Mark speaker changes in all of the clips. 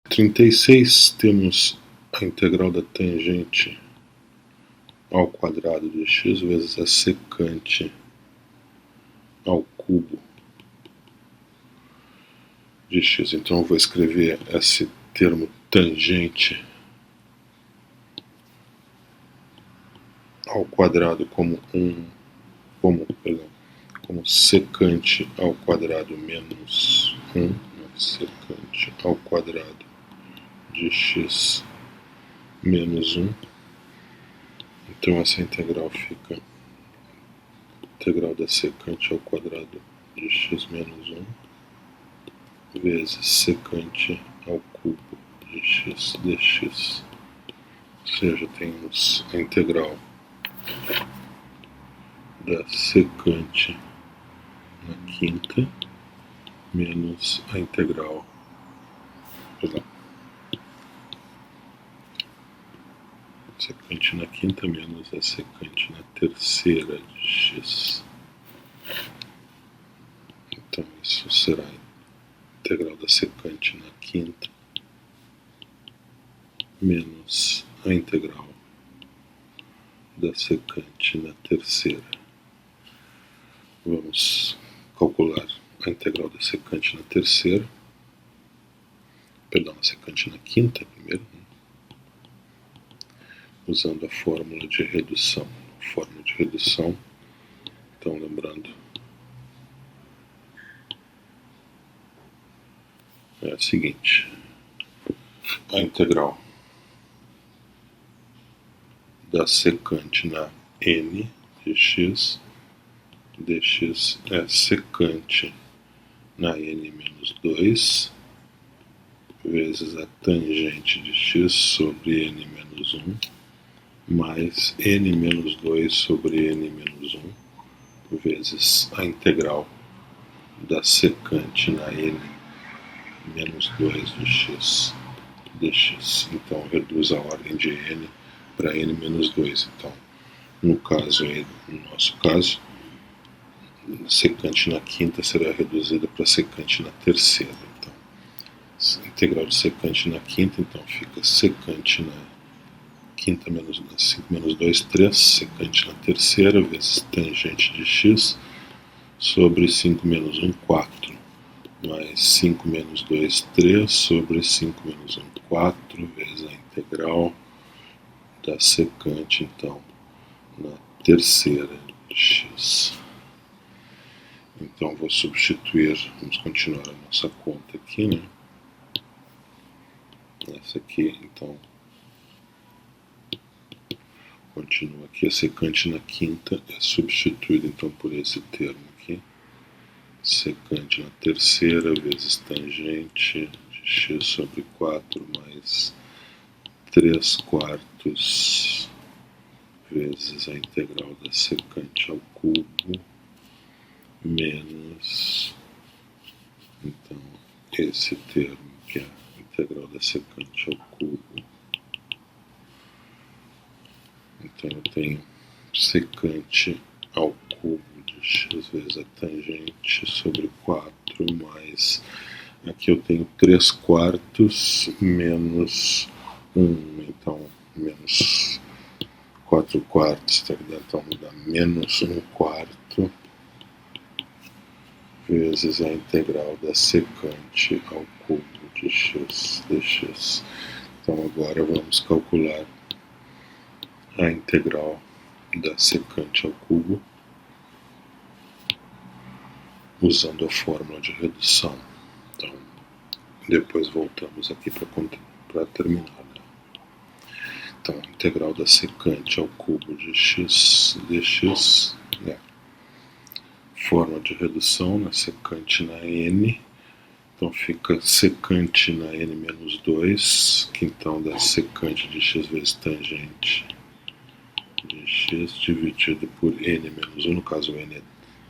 Speaker 1: 36 temos a integral da tangente ao quadrado de x vezes a secante ao cubo de x. Então eu vou escrever esse termo tangente ao quadrado como secante ao quadrado menos 1, secante ao quadrado de x menos 1. Então essa integral fica integral da secante ao quadrado de x menos 1 vezes secante ao cubo de x dx. Ou seja, temos a integral da secante na quinta menos a integral secante na quinta menos a secante na terceira de x. Então isso será a integral da secante na quinta menos a integral da secante na terceira. Vamos calcular a integral da secante na terceira, a secante na quinta primeiro, usando a fórmula de redução. Então lembrando, é a seguinte: a integral da secante na n de x dx é secante na n menos 2 vezes a tangente de x sobre n menos 1 mais n menos 2 sobre n menos 1 vezes a integral da secante na n menos 2 de x dx. Então reduz a ordem de n para n menos 2. Então, no nosso caso, secante na quinta será reduzida para secante na terceira. Então, integral de secante na quinta, então fica secante na quinta menos 5 menos 2, 3, secante na terceira vezes tangente de x sobre 5 menos 1, 4, mais 5 menos 2, 3, sobre 5 menos 1, 4, vezes a integral da secante, então, na terceira de x. Então vou substituir, vamos continuar a nossa conta aqui, né? Essa aqui, então, continua aqui, a secante na quinta é substituída então por esse termo aqui, secante na terceira vezes tangente de x sobre 4 mais 3 quartos vezes a integral da secante ao cubo menos, então, esse termo que é a integral da secante ao cubo. Então eu tenho secante ao cubo de x vezes a tangente sobre 4 mais, aqui eu tenho 3 quartos menos 1, então menos 4 quartos, tá? Então dá menos 1 quarto vezes a integral da secante ao cubo de x dx. Então agora vamos calcular a integral da secante ao cubo usando a fórmula de redução. Então depois voltamos aqui para terminar, né? Então a integral da secante ao cubo de x dx, né? Fórmula de redução na secante na n, então fica secante na n menos 2, que então dá secante de x vezes tangente de x dividido por n menos 1, no caso n é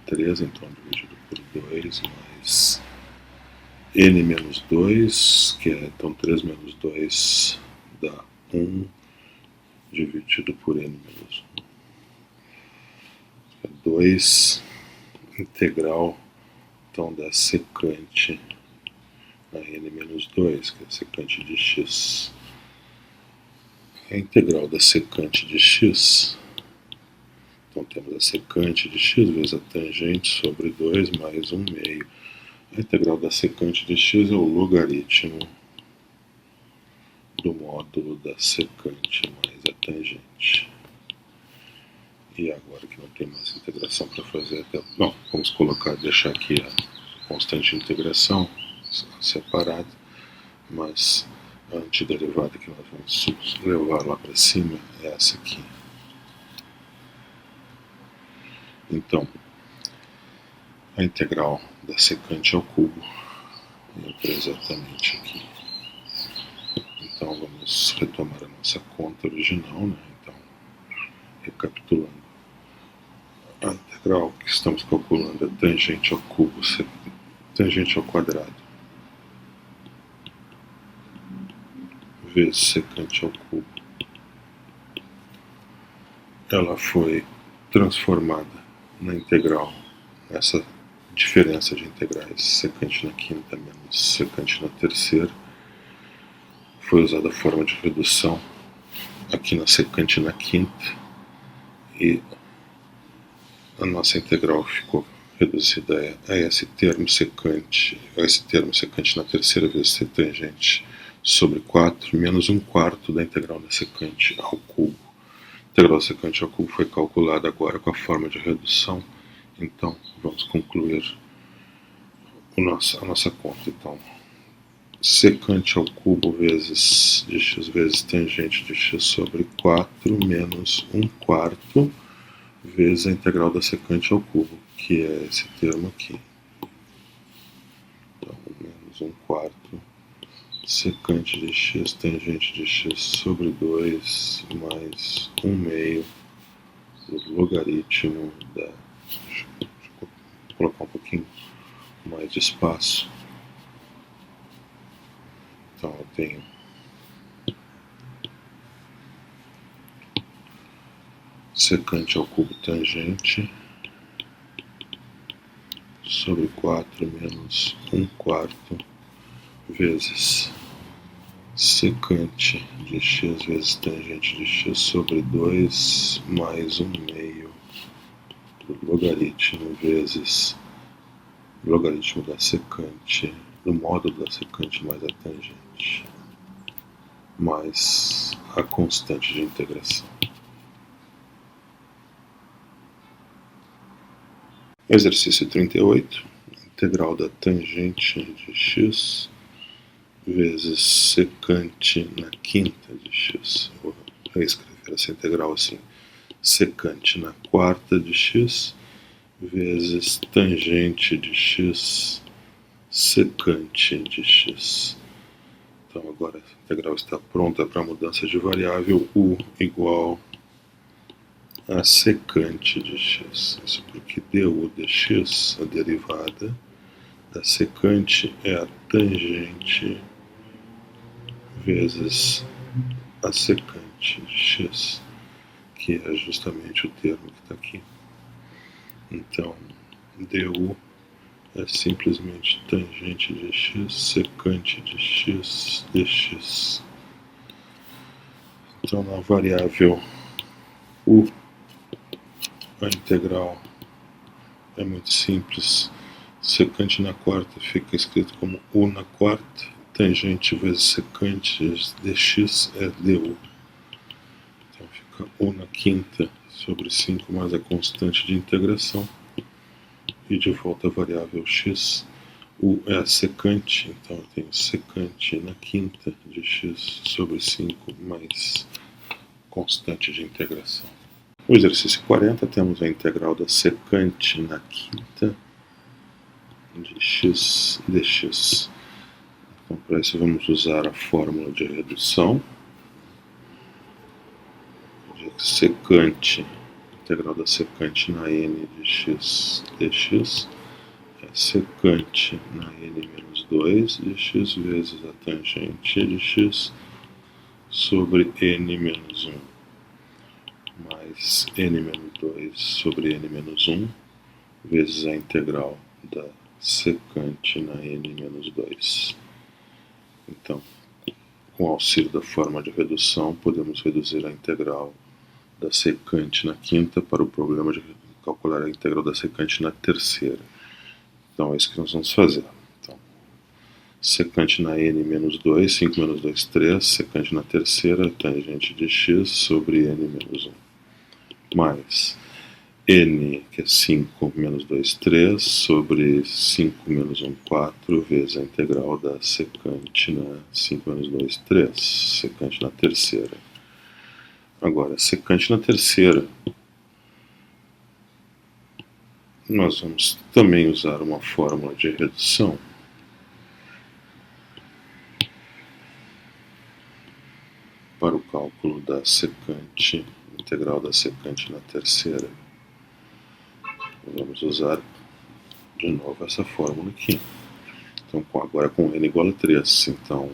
Speaker 1: 3, então dividido por 2, mais n menos 2, que é então 3 menos 2 dá 1, dividido por n menos 1, é 2, integral então da secante na n menos 2, que é a secante de x. A integral da secante de x, então temos a secante de x vezes a tangente sobre 2 mais 1 meio. A integral da secante de x é o logaritmo do módulo da secante mais a tangente. E agora que não tem mais integração para fazer até... Bom, vamos deixar aqui a constante de integração separada, mas a antiderivada que nós vamos levar lá para cima é essa aqui. Então, a integral da secante ao cubo entra exatamente aqui. Então vamos retomar a nossa conta original, né? Então, recapitulando. A integral que estamos calculando é tangente ao cubo, tangente ao quadrado, vezes secante ao cubo. Ela foi transformada na integral, nessa diferença de integrais, secante na quinta menos secante na terceira. Foi usada a forma de redução aqui na secante na quinta, e a nossa integral ficou reduzida a esse termo secante na terceira vezes setangente sobre 4 menos 1/4 da integral da secante ao cubo. A integral da secante ao cubo foi calculada agora com a forma de redução, então vamos concluir a nossa conta. Então, secante ao cubo vezes de x vezes tangente de x sobre 4 menos 1/4 vezes a integral da secante ao cubo, que é esse termo aqui. Então, menos 1/4 secante de x tangente de x sobre 2 mais 1 meio do logaritmo da... Deixa eu colocar um pouquinho mais de espaço. Então eu tenho secante ao cubo tangente sobre 4 menos 1/4 vezes secante de x vezes tangente de x sobre 2 mais 1 meio do logaritmo vezes o logaritmo da secante, do módulo da secante mais a tangente, mais a constante de integração. Exercício 38, integral da tangente de x vezes secante na quinta de x. Vou reescrever essa integral assim: secante na quarta de x vezes tangente de x secante de x. Então agora a integral está pronta para a mudança de variável u igual a secante de x. Isso porque du de x, a derivada da secante, é a tangente vezes a secante de x, que é justamente o termo que está aqui. Então, du é simplesmente tangente de x secante de x dx. Então, na variável u, a integral é muito simples. Secante na quarta fica escrito como u na quarta. Tangente vezes secante dx é du. Então fica u na quinta sobre 5 mais a constante de integração. E de volta à variável x. U é a secante, então eu tenho secante na quinta de x sobre 5 mais constante de integração. No exercício 40 temos a integral da secante na quinta de x dx. Então para isso vamos usar a fórmula de redução. De secante, integral da secante na n de x dx é secante na n menos 2 de x vezes a tangente de x sobre n menos 1 mais n menos 2 sobre n menos 1 vezes a integral da secante na n menos 2. Então, com o auxílio da fórmula de redução, podemos reduzir a integral da secante na quinta para o problema de calcular a integral da secante na terceira. Então, é isso que nós vamos fazer. Então, secante na n menos 2, 5 menos 2, 3, secante na terceira, tangente de x sobre n menos 1, mais n, que é 5 menos 2, 3, sobre 5 menos 1, 4, vezes a integral da secante na 5 menos 2, 3, secante na terceira. Agora, secante na terceira, nós vamos também usar uma fórmula de redução. Para o cálculo da secante, integral da secante na terceira. Vamos usar de novo essa fórmula aqui. Então, agora com n igual a 3. Então,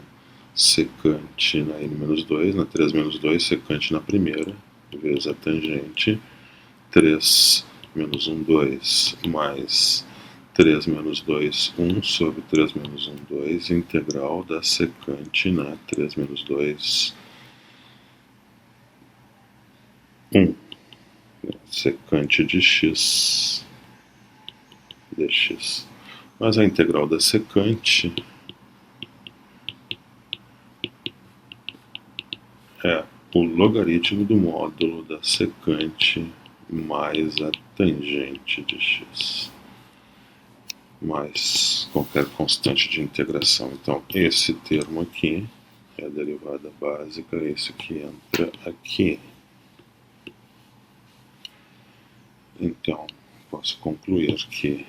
Speaker 1: secante na n menos 2, na 3 menos 2, secante na primeira, vezes a tangente, 3 menos 1, 2, mais 3 menos 2, 1, sobre 3 menos 1, 2, integral da secante na 3 menos 2, 1, secante de x dx. Mas a integral da secante é o logaritmo do módulo da secante mais a tangente de x, mais qualquer constante de integração. Então, esse termo aqui é a derivada básica, esse que entra aqui. Então, posso concluir que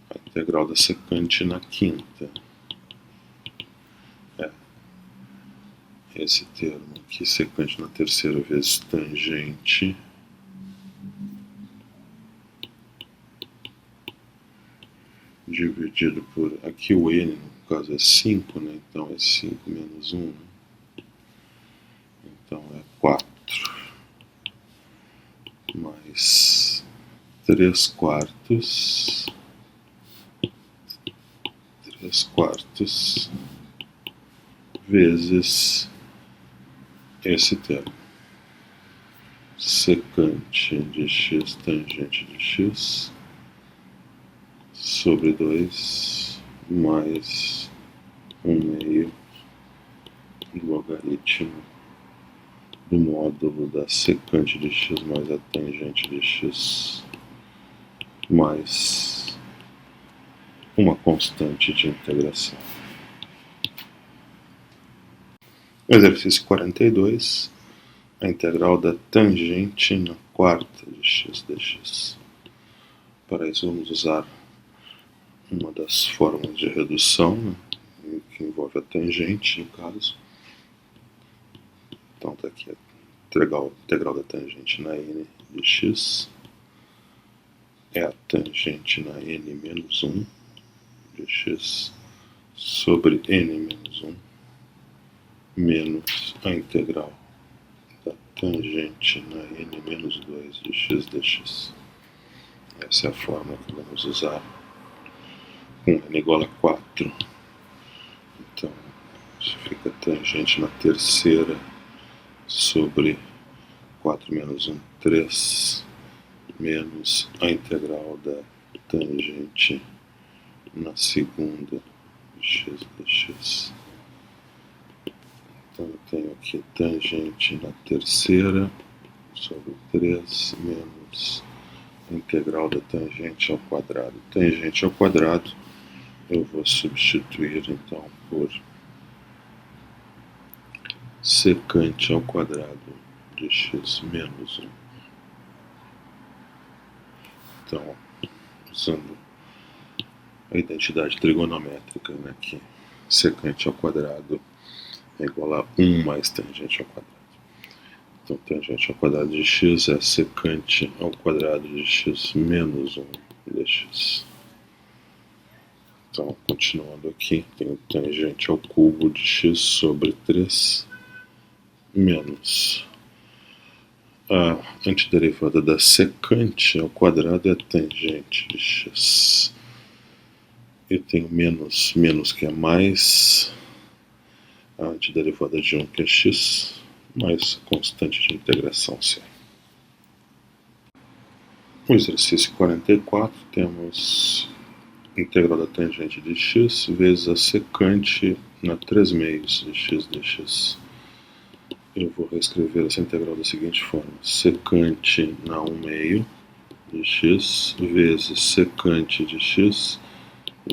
Speaker 1: a integral da secante na quinta é esse termo aqui, secante na terceira vezes tangente dividido por, aqui o n no caso é 5, né? Então é 5 menos 1, né? Então é 4, mais 3 quartos vezes esse termo, secante de x tangente de x sobre 2 mais 1 meio logaritmo do módulo da secante de x mais a tangente de x mais uma constante de integração. Exercício 42, a integral da tangente na quarta de x dx. Para isso vamos usar uma das fórmulas de redução, né, que envolve a tangente, no caso. Então está aqui a integral da tangente na n de x é a tangente na n menos 1 de x sobre n menos 1 menos a integral da tangente na n menos 2 de x dx. Essa é a fórmula que vamos usar com n igual a 4. Então, isso fica tangente na terceira sobre 4 menos 1, 3, menos a integral da tangente na segunda de x dx. Então eu tenho aqui tangente na terceira sobre 3 menos a integral da tangente ao quadrado. Tangente ao quadrado eu vou substituir então por secante ao quadrado de x menos 1. Então, usando a identidade trigonométrica, né, que secante ao quadrado é igual a 1 mais tangente ao quadrado. Então, tangente ao quadrado de x é secante ao quadrado de x menos 1 dx. Então, continuando aqui, tenho tangente ao cubo de x sobre 3 menos a antiderivada da secante ao quadrado é a tangente de x. Eu tenho menos que é mais, a antiderivada de 1, que é x, mais a constante de integração c. No exercício 44, temos integral da tangente de x vezes a secante na 3/2 de x dx. Eu vou reescrever essa integral da seguinte forma: secante na 1/2 de x vezes secante de x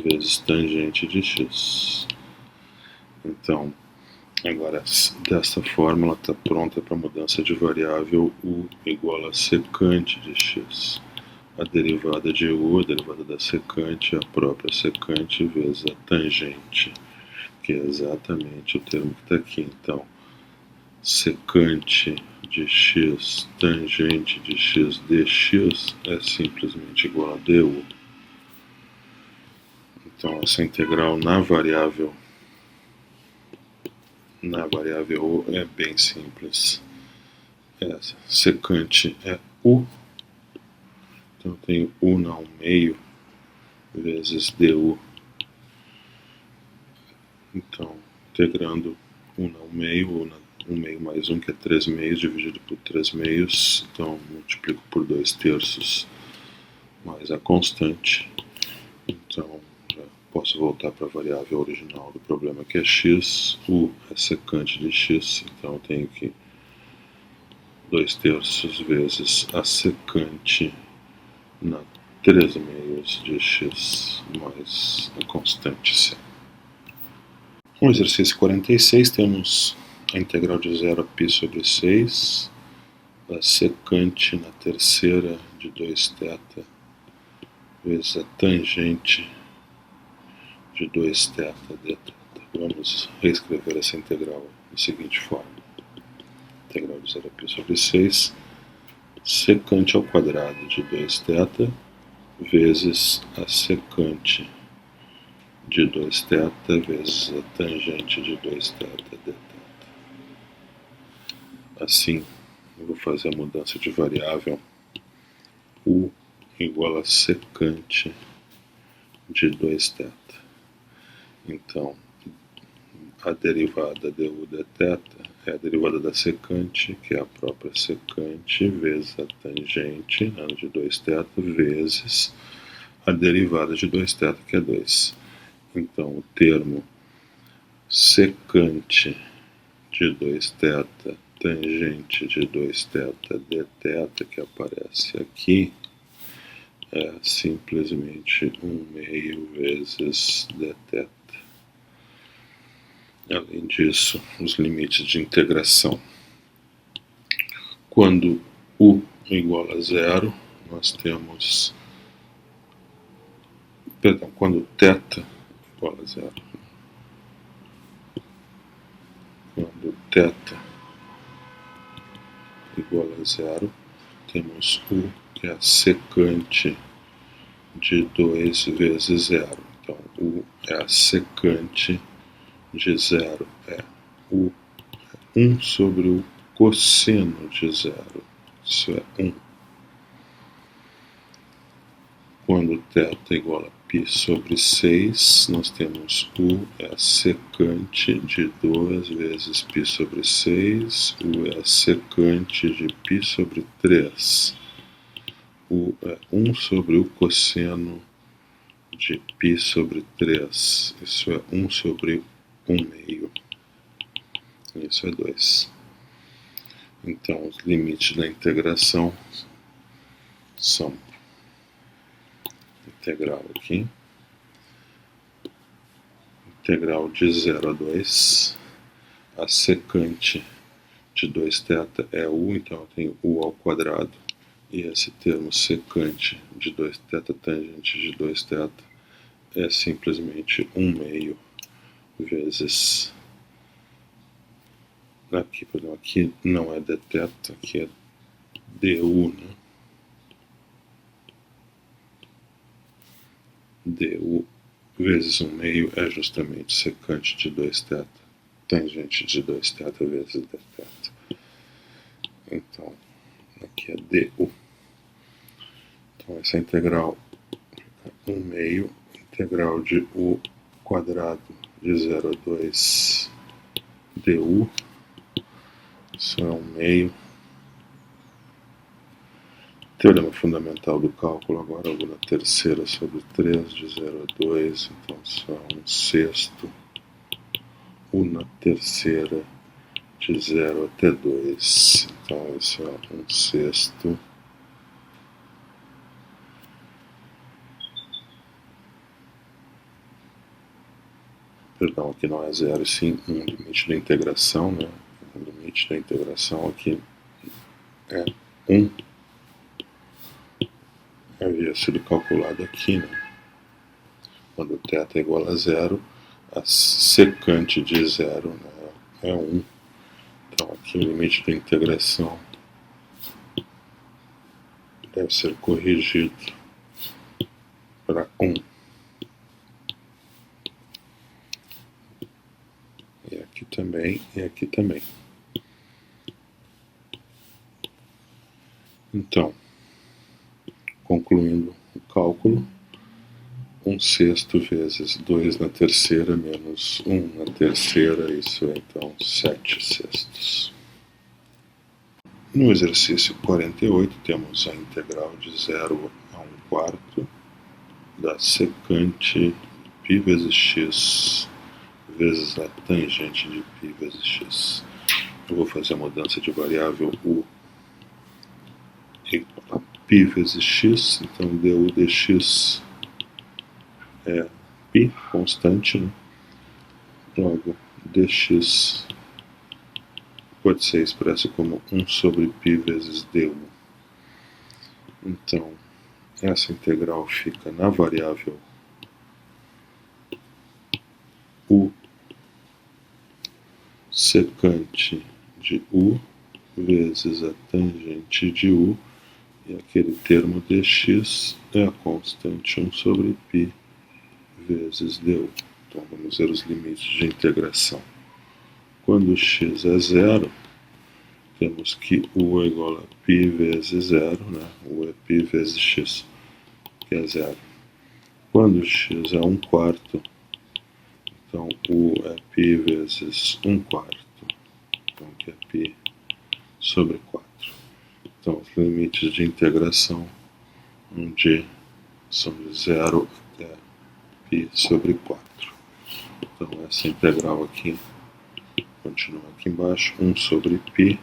Speaker 1: vezes tangente de x. Então, agora desta forma ela está pronta para mudança de variável u igual a secante de x. A derivada de u, a derivada da secante, é a própria secante vezes a tangente, que é exatamente o termo que está aqui. Então, secante de x tangente de x dx é simplesmente igual a du. Então, essa integral na variável u é bem simples. Essa secante é u, então eu tenho u na 1/2 vezes du. Então, integrando u na 1/2, u na 1/2 mais 1, que é 3/2, dividido por 3/2, então multiplico por 2/3 mais a constante. Então, já posso voltar para a variável original do problema, que é x. U é secante de x, então eu tenho que 2/3 vezes a secante na 3/2 de x mais a constante c. No exercício 46, temos a integral de 0 a π sobre 6, a secante na terceira de 2θ vezes a tangente de 2θ dθ. Vamos reescrever essa integral da seguinte forma: integral de 0 a π sobre 6, secante ao quadrado de 2θ vezes a secante de 2θ vezes a tangente de 2θ dθ. Assim, eu vou fazer a mudança de variável u igual a secante de 2θ. Então, a derivada du dθ é a derivada da secante, que é a própria secante, vezes a tangente de 2θ, vezes a derivada de 2θ, que é 2. Então, o termo secante de 2θ, tangente de 2θ dθ, que aparece aqui, é simplesmente 1/2 vezes dθ. Além disso, os limites de integração. Quando u igual a 0, nós temos... Perdão, quando θ igual a 0. Quando θ igual a 0, temos u, que é a secante de 2 vezes 0. Então, u é a secante de 0, é u 1 sobre o cosseno de 0. Isso é 1. Quando θ igual a π sobre 6, nós temos u é a secante de 2 vezes π sobre 6, u é a secante de π sobre 3. U é 1 sobre o cosseno de π sobre 3. Isso é 1 sobre 1/2. Isso é 2. Então, os limites da integração são integral aqui, integral de 0 a 2, a secante de 2θ é u, então eu tenho u ao quadrado, e esse termo secante de 2θ, tangente de 2θ, é simplesmente 1/2 vezes... Aqui, perdão, aqui não é dθ, aqui é du, né? Du vezes 1/2 é justamente secante de 2θ, tangente de 2θ vezes dθ. Então, aqui é du. Então, essa integral é 1/2, integral de u quadrado de 0 a 2 du, isso é 1/2. Teorema fundamental do cálculo agora, u na terceira sobre 3 de 0 a 2, então isso é 1/6. U na terceira de 0 até 2, então isso é 1/6. Perdão, aqui não é 0, sim 1, limite da integração, né? O limite da integração aqui é 1. Havia sido calculado aqui, né? Quando θ é igual a 0, a secante de 0, né, é 1. Então aqui o limite da integração deve ser corrigido para 1. E aqui também, e aqui também. Então, concluindo o cálculo, 1/6 vezes 2 na terceira menos 1 na terceira, isso é então 7/6. No exercício 48, temos a integral de 0 a 1/4 da secante π vezes x vezes a tangente de π vezes x. Eu vou fazer a mudança de variável u igual a π vezes x, então du dx é π, constante, né? Logo, dx pode ser expresso como 1 sobre π vezes du. Então, essa integral fica na variável u secante de u vezes a tangente de u, e aquele termo dx é a constante 1 sobre π vezes du. Então vamos ver os limites de integração. Quando x é 0, temos que u é igual a π vezes 0, né? U é π vezes x, que é 0. Quando x é 1/4, então u é π vezes 1/4, então que é π sobre 4. Então os limites de integração são de 0 até π sobre 4. Então essa integral aqui continua aqui embaixo, 1 sobre π,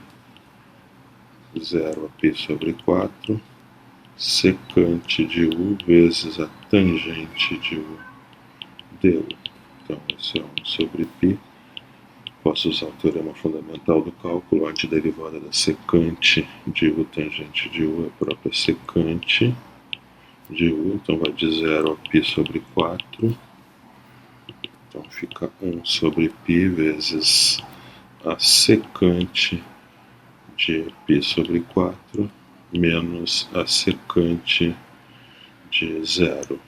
Speaker 1: 0 a π sobre 4, secante de u vezes a tangente de u du. Então esse é 1 sobre π. Posso usar o teorema fundamental do cálculo, a antiderivada da secante de u tangente de u é a própria secante de u, então vai de 0 a π sobre 4. Então fica 1 sobre π vezes a secante de π sobre 4 menos a secante de 0.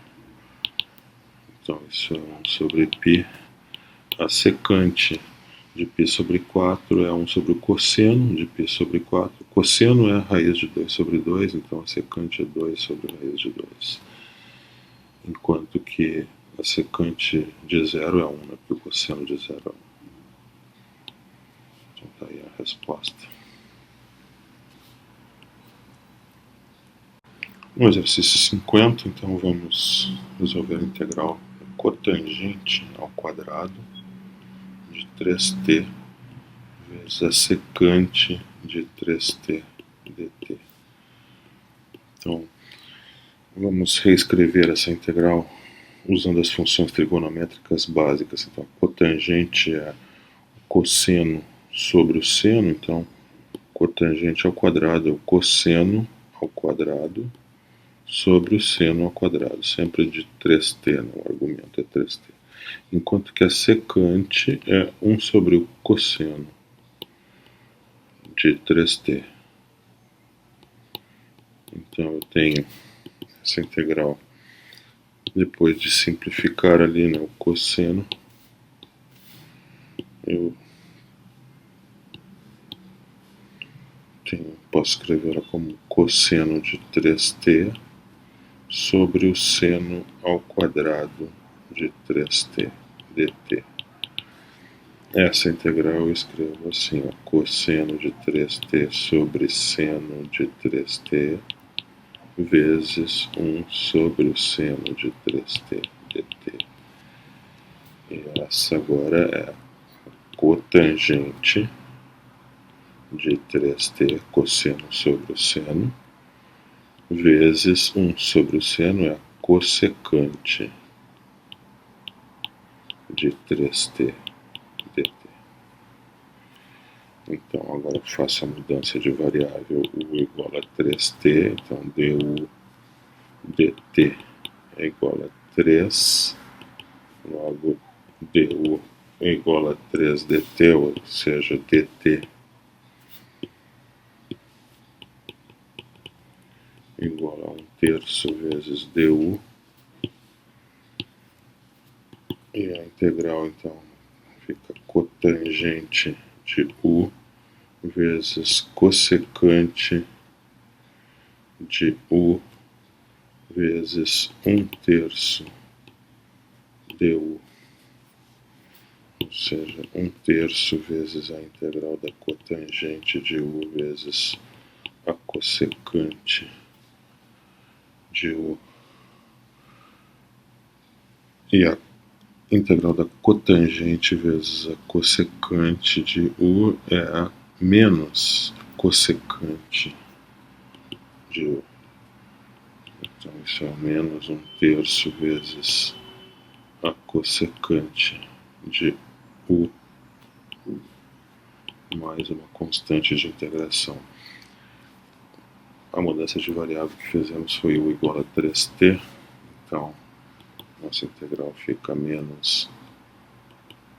Speaker 1: Então isso é 1 sobre π. A secante de π sobre 4 é 1 sobre o cosseno de π sobre 4. O cosseno é a raiz de 2 sobre 2, então a secante é 2 sobre a raiz de 2. Enquanto que a secante de 0 é 1, né? Porque o cosseno de 0 é 1. Então tá aí a resposta. No exercício 50, então vamos resolver a integral cotangente ao quadrado de 3t vezes a secante de 3t dt. Então, vamos reescrever essa integral usando as funções trigonométricas básicas. Então, a cotangente é o cosseno sobre o seno, então cotangente ao quadrado é o cosseno ao quadrado sobre o seno ao quadrado, sempre de 3t, né? O argumento é 3t. Enquanto que a secante é 1 sobre o cosseno de 3t. Então eu tenho essa integral, depois de simplificar ali, né, o cosseno, eu posso escrevê-la como cosseno de 3t sobre o seno ao quadrado de 3t dt. Essa integral eu escrevo assim, ó, cosseno de 3t sobre seno de 3t vezes 1 sobre o seno de 3t dt. E essa agora é a cotangente de 3t, cosseno sobre o seno, vezes 1 sobre o seno é a cossecante de 3t dt. Então agora eu faço a mudança de variável u igual a 3t, então du dt é igual a 3, logo du é igual a 3 dt, ou seja, dt igual a 1/3 vezes du, e a integral então fica cotangente de u vezes cossecante de u vezes 1/3 du, ou seja, 1/3 vezes a integral da cotangente de u vezes a cossecante de u. E a integral da cotangente vezes a cossecante de u é a menos cossecante de u. Então isso é menos 1/3 vezes a cossecante de u mais uma constante de integração. A mudança de variável que fizemos foi u igual a 3t, então nossa integral fica menos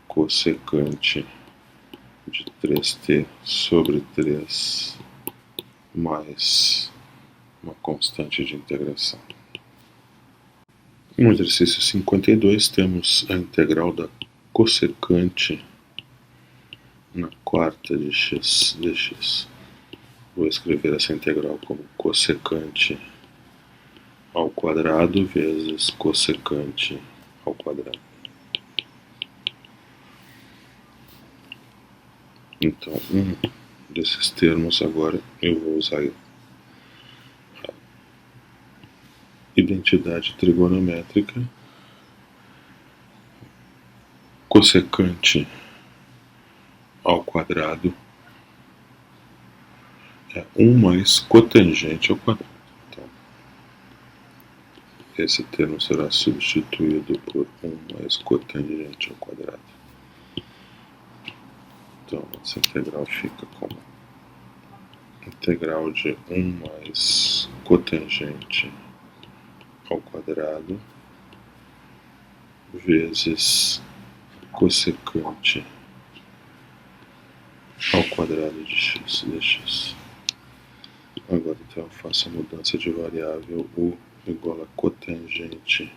Speaker 1: cossecante de 3t sobre 3 mais uma constante de integração. No exercício 52 temos a integral da cossecante na quarta de x dx. Vou escrever essa integral como cossecante ao quadrado vezes cossecante ao quadrado. Então, um desses termos agora eu vou usar a identidade trigonométrica. Cossecante ao quadrado é 1 mais cotangente ao quadrado. Então, esse termo será substituído por 1 mais cotangente ao quadrado. Então, essa integral fica como integral de 1 mais cotangente ao quadrado vezes cossecante ao quadrado de x dx. Agora então eu faço a mudança de variável u igual a cotangente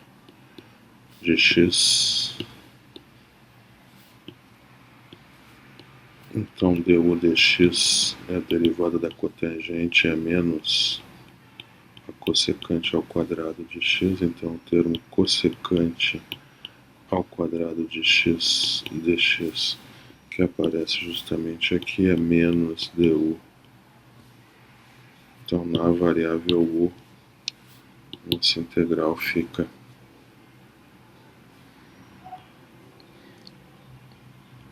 Speaker 1: de x. Então du dx é a derivada da cotangente, é menos a cossecante ao quadrado de x, então o termo cossecante ao quadrado de x dx que aparece justamente aqui é menos du. Então na variável u, nossa integral fica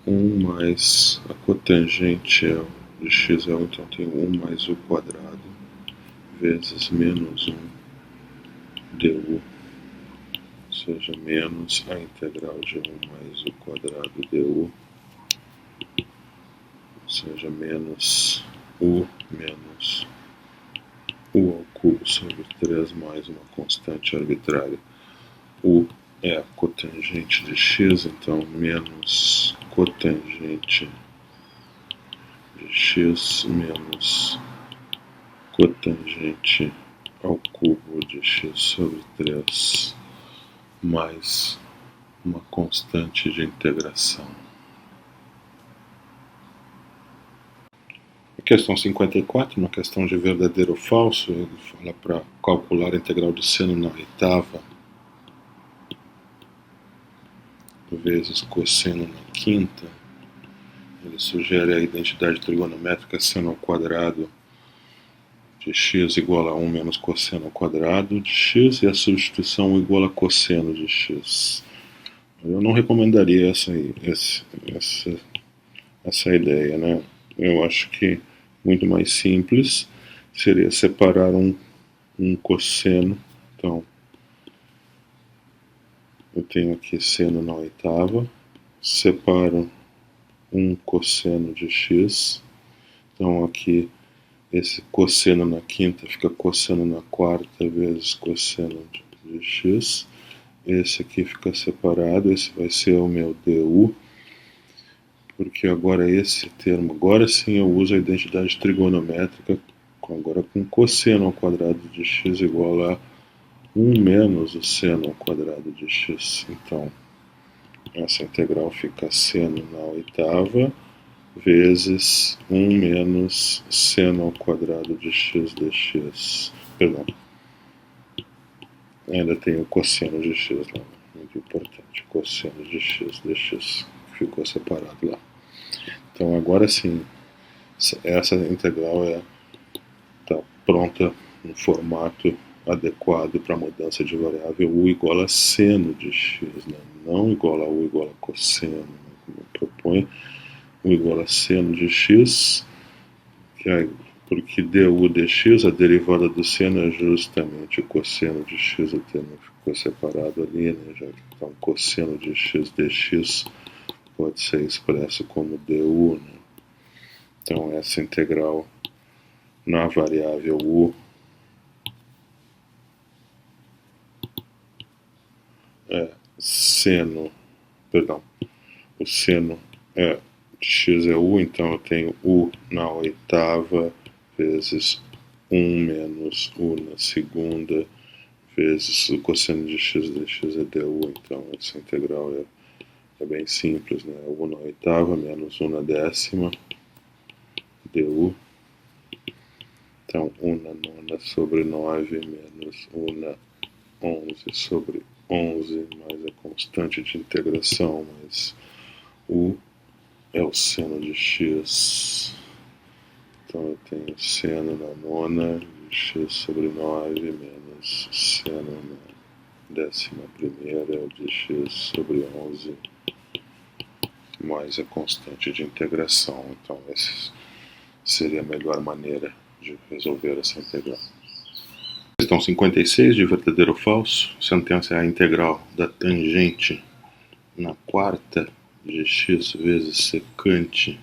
Speaker 1: mais a cotangente de x é 1, então tem 1 mais o quadrado vezes menos 1 du, ou seja, menos a integral de 1 mais o quadrado du, ou seja, menos u ao cubo sobre 3 mais uma constante arbitrária. U é a cotangente de x, então menos cotangente de x menos cotangente ao cubo de x sobre 3 mais uma constante de integração. A questão 54, uma questão de verdadeiro ou falso, ele fala para calcular a integral do seno na oitava vezes cosseno na quinta. Ele sugere a identidade trigonométrica seno ao quadrado de x igual a 1 menos cosseno ao quadrado de x e a substituição igual a cosseno de x. Eu não recomendaria essa ideia, né? Eu acho que muito mais simples seria separar um cosseno. Então, eu tenho aqui seno na oitava, separo um cosseno de x. Então, aqui, esse cosseno na quinta fica cosseno na quarta vezes cosseno de x. Esse aqui fica separado, esse vai ser o meu du, porque agora esse termo, agora sim eu uso a identidade trigonométrica, agora com cosseno ao quadrado de x igual a 1 menos o seno ao quadrado de x. Então, essa integral fica seno na oitava vezes 1 menos seno ao quadrado de x dx. Perdão, ainda tem o cosseno de x lá, muito importante, cosseno de x dx, que ficou separado lá. Então agora sim, essa integral está pronta no formato adequado para mudança de variável u igual a seno de x, né? Não igual a u igual a cosseno, né? Como propõe, u igual a seno de x, que é, porque du dx, a derivada do seno é justamente o cosseno de x, o termo ficou separado ali, né? Já que então cosseno de x dx pode ser expresso como du, né? Então essa integral na variável u é seno, perdão, o seno de x é u, então eu tenho u na oitava vezes 1 menos u na segunda vezes o cosseno de x dx é du. Então essa integral é bem simples, né? U na oitava menos u na décima du. Então 1 na nona sobre 9 menos 1 na 11 sobre 11, mais a constante de integração, mais u é o seno de x. Então eu tenho seno na nona de x sobre 9 menos seno na décima primeira de x sobre 11, mais a constante de integração. Então essa seria a melhor maneira de resolver essa integral. Questão 56, de verdadeiro ou falso. Sentença é a integral da tangente na quarta de x vezes secante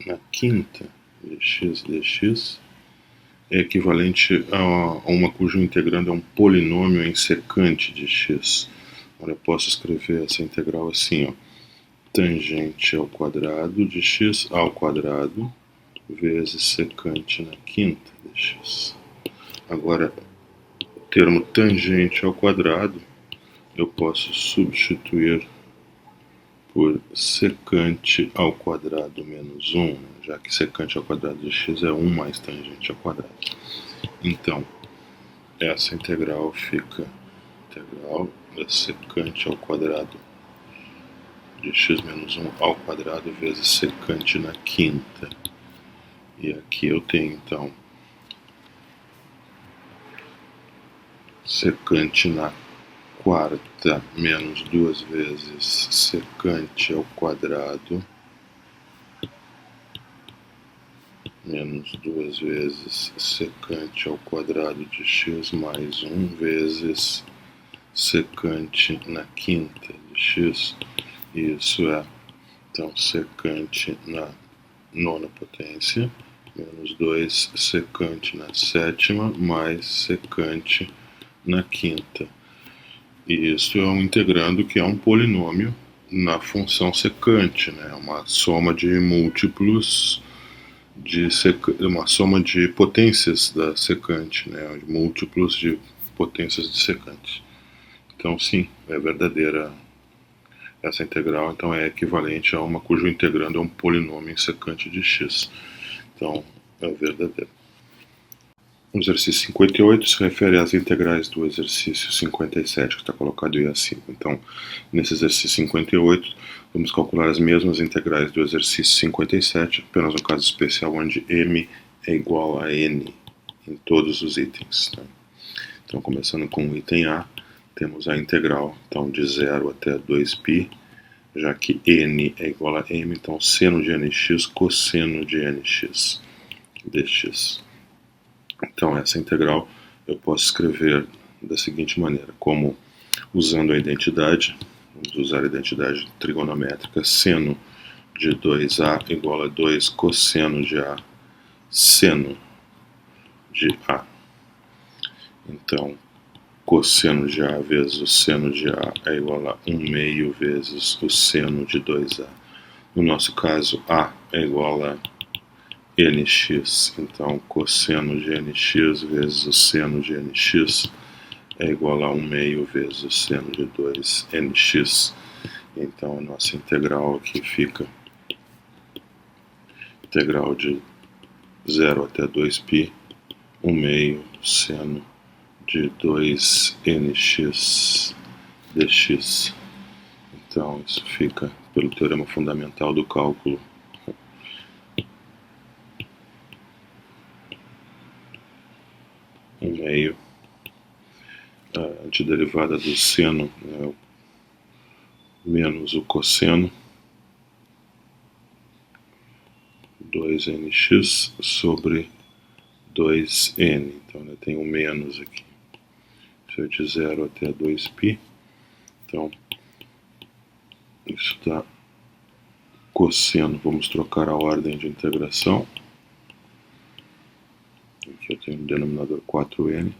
Speaker 1: na quinta de x dx é equivalente a uma cujo integrando é um polinômio em secante de x. Agora eu posso escrever essa integral assim, ó. Tangente ao quadrado de x ao quadrado vezes secante na quinta de x. Agora, o termo tangente ao quadrado eu posso substituir por secante ao quadrado menos 1, já que secante ao quadrado de x é 1 mais tangente ao quadrado. Então, essa integral fica integral da secante ao quadrado de x menos 1 ao quadrado vezes secante na quinta. E aqui eu tenho, então, secante na quarta menos 2 vezes secante ao quadrado menos 2 vezes secante ao quadrado de x mais 1 vezes secante na quinta de x. Isso é, então, secante na nona potência menos 2 secante na sétima mais secante na quinta. E isso é um integrando que é um polinômio na função secante, né? Uma soma de múltiplos uma soma de potências da secante, né? Múltiplos de potências de secante. Então sim, é verdadeira essa integral, então é equivalente a uma cujo integrando é um polinômio em secante de x. Então é verdadeiro. O exercício 58 se refere às integrais do exercício 57, que está colocado em A5. Então, nesse exercício 58, vamos calcular as mesmas integrais do exercício 57, apenas um caso especial onde m é igual a n em todos os itens. Tá? Então, começando com o item A, temos a integral então, de 0 até 2π, já que n é igual a m, então seno de nx cosseno de nx dx. Então, essa integral eu posso escrever da seguinte maneira, como usando a identidade, vamos usar a identidade trigonométrica, seno de 2a igual a 2 cosseno de a seno de a. Então, cosseno de a vezes o seno de a é igual a 1 meio vezes o seno de 2a. No nosso caso, a é igual a nx, então cosseno de nx vezes o seno de nx é igual a 1 meio vezes o seno de 2nx. Então a nossa integral aqui fica integral de 0 até 2π, 1 meio seno de 2nx dx. Então isso fica pelo teorema fundamental do cálculo 1 meio, a antiderivada do seno menos o cosseno, 2nx sobre 2n. Então eu tenho um menos aqui. Isso é de 0 até 2π. Então isso dá cosseno. Vamos trocar a ordem de integração. Aqui eu tenho o denominador 4n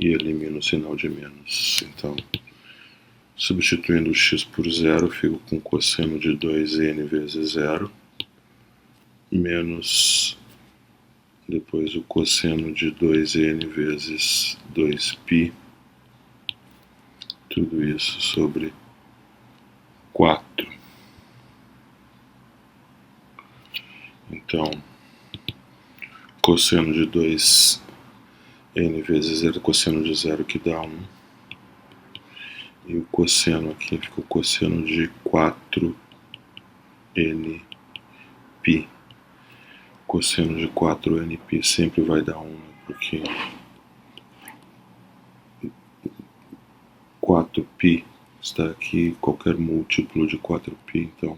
Speaker 1: e elimino o sinal de menos. Então, substituindo o x por 0, fico com cosseno de 2n vezes 0, menos depois o cosseno de 2n vezes 2π, tudo isso sobre 4. Então, cosseno de 2n vezes 0, cosseno de 0 que dá 1. E o cosseno aqui fica o cosseno de 4nπ. Cosseno de 4nπ sempre vai dar 1, porque 4π está aqui, qualquer múltiplo de 4π, então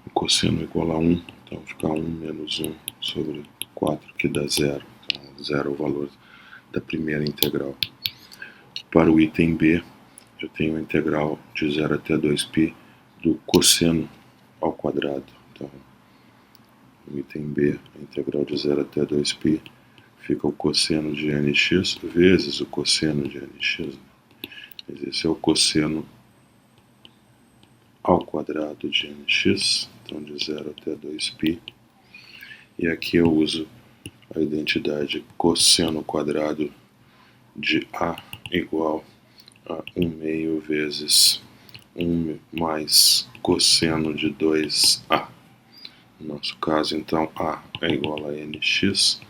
Speaker 1: o cosseno é igual a 1, então fica 1 menos 1 sobre 4, que dá 0. Então 0 é o valor da primeira integral. Para o item B, eu tenho a integral de 0 até 2π do cosseno ao quadrado. Então, no item B, a integral de 0 até 2π fica o cosseno de nx vezes o cosseno de nx. Esse é o cosseno ao quadrado de nx, então de 0 até 2π. E aqui eu uso a identidade cosseno quadrado de a igual a 1 meio vezes 1 mais cosseno de 2a. No nosso caso, então, a é igual a nx.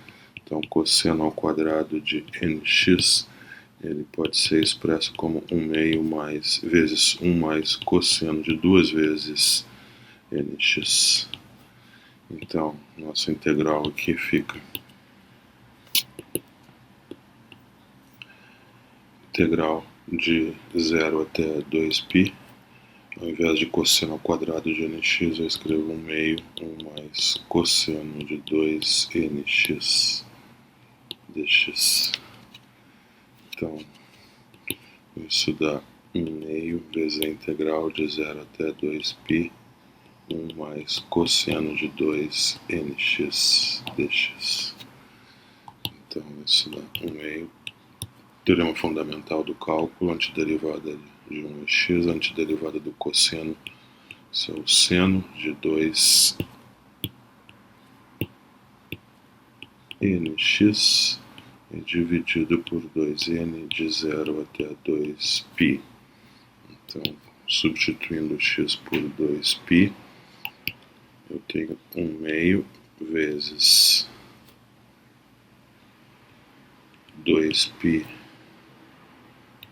Speaker 1: Então, cosseno ao quadrado de nx, ele pode ser expresso como 1 meio mais vezes 1 mais cosseno de 2 vezes nx. Então, nossa integral aqui fica integral de 0 até 2π. Ao invés de cosseno ao quadrado de nx, eu escrevo 1 meio, 1 mais cosseno de 2nx dx. Então, isso dá 1 meio vezes a integral de 0 até 2π, 1 mais cosseno de 2nx dx. Então, isso dá 1 meio. Teorema fundamental do cálculo, antiderivada de 1 é x, antiderivada do cosseno, isso é o seno de 2nx dividido por 2n de 0 até 2π. Então, substituindo x por 2π, eu tenho 1 meio vezes 2π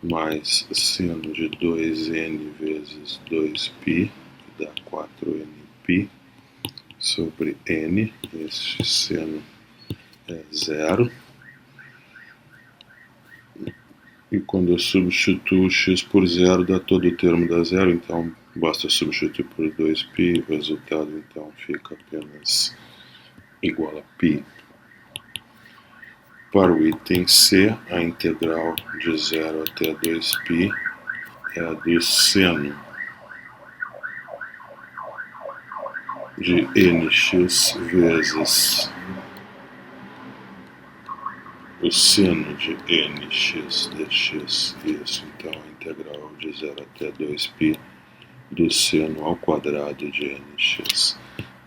Speaker 1: mais seno de 2n vezes 2π, que dá 4nπ, sobre n, este seno é zero. E quando eu substituo x por zero, dá todo o termo dá zero, então basta substituir por 2π, o resultado então fica apenas igual a π. Para o item C, a integral de 0 até 2π é a do seno de nx vezes o seno de nx dx. Isso, então, a integral de 0 até 2π do seno ao quadrado de nx.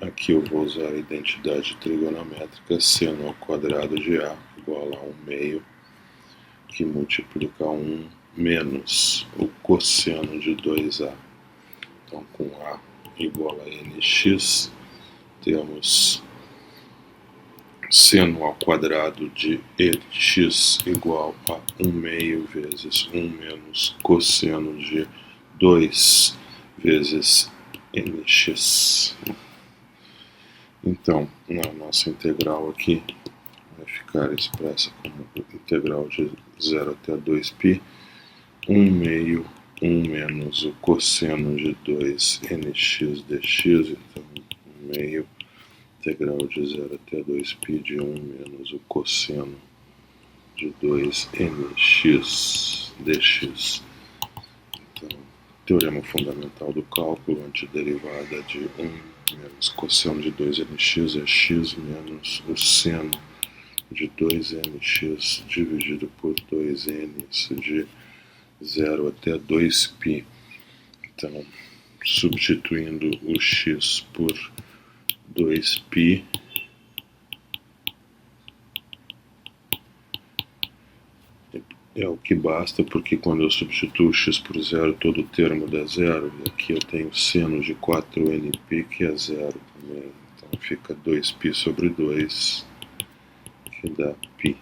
Speaker 1: Aqui eu vou usar a identidade trigonométrica seno ao quadrado de a igual a 1 meio, que multiplica 1 menos o cosseno de 2a. Então, com a igual a nx, temos seno ao quadrado de nx igual a 1 meio vezes 1 menos cosseno de 2 vezes nx. Então, na nossa integral aqui, vai ficar expressa como integral de 0 até 2π, 1 meio, 1 menos o cosseno de 2 nx dx, então 1 meio, integral de 0 até 2π de 1 menos o cosseno de 2 nx dx. Então, teorema fundamental do cálculo, antiderivada de 1 menos cosseno de 2nx é x menos o seno de 2nx dividido por 2n, isso de 0 até 2π. Então, substituindo o x por 2π, é o que basta, porque quando eu substituo x por zero, todo o termo dá zero, e aqui eu tenho seno de 4nπ, que é zero também. Então fica 2π sobre 2, que dá π.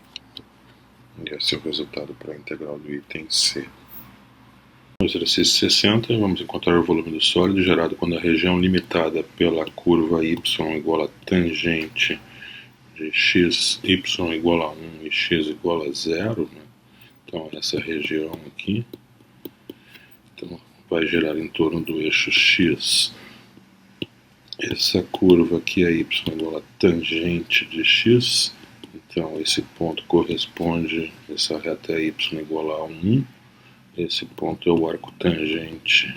Speaker 1: E esse é o resultado para a integral do item C. No exercício 60, vamos encontrar o volume do sólido gerado quando a região limitada pela curva y igual a tangente de x, y igual a 1 e x igual a 0, né? Então, essa região aqui, então, vai gerar em torno do eixo x. Essa curva aqui é y igual a tangente de x, então esse ponto corresponde, essa reta é y igual a 1, esse ponto é o arco tangente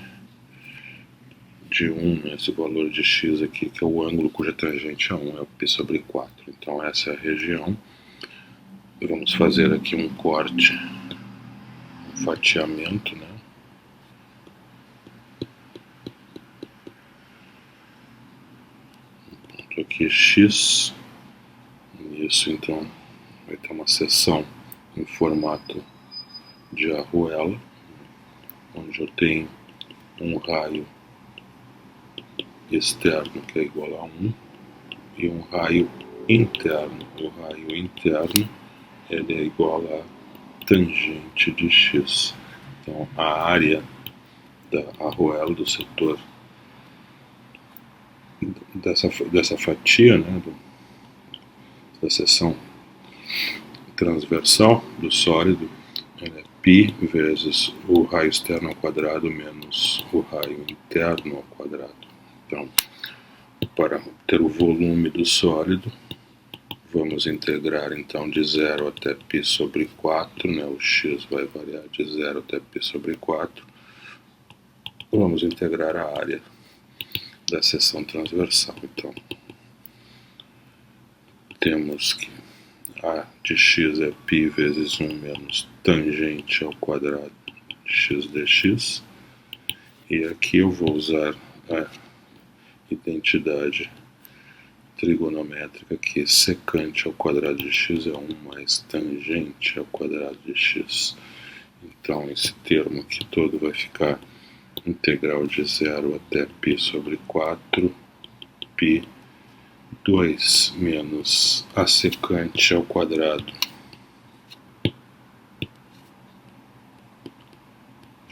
Speaker 1: de 1, esse valor de x aqui, que é o ângulo cuja tangente é 1, é o π sobre 4. Então essa é a região. Vamos fazer aqui um corte, um fatiamento, né? Um ponto aqui x, isso então vai ter uma seção em formato de arruela, onde eu tenho um raio externo que é igual a 1 e um raio interno. O raio interno ele é igual a tangente de x. Então a área da arruela, do setor dessa fatia, né, da seção transversal do sólido, é π vezes o raio externo ao quadrado menos o raio interno ao quadrado. Então, para ter o volume do sólido, vamos integrar então de 0 até π sobre 4, né? O x vai variar de 0 até π sobre 4. Vamos integrar a área da seção transversal. Então, temos que a de x é π vezes 1 menos tangente ao quadrado de x dx. E aqui eu vou usar a identidade trigonométrica, que secante ao quadrado de x é 1 mais tangente ao quadrado de x. Então esse termo aqui todo vai ficar integral de 0 até π sobre 4, π 2 menos a secante ao quadrado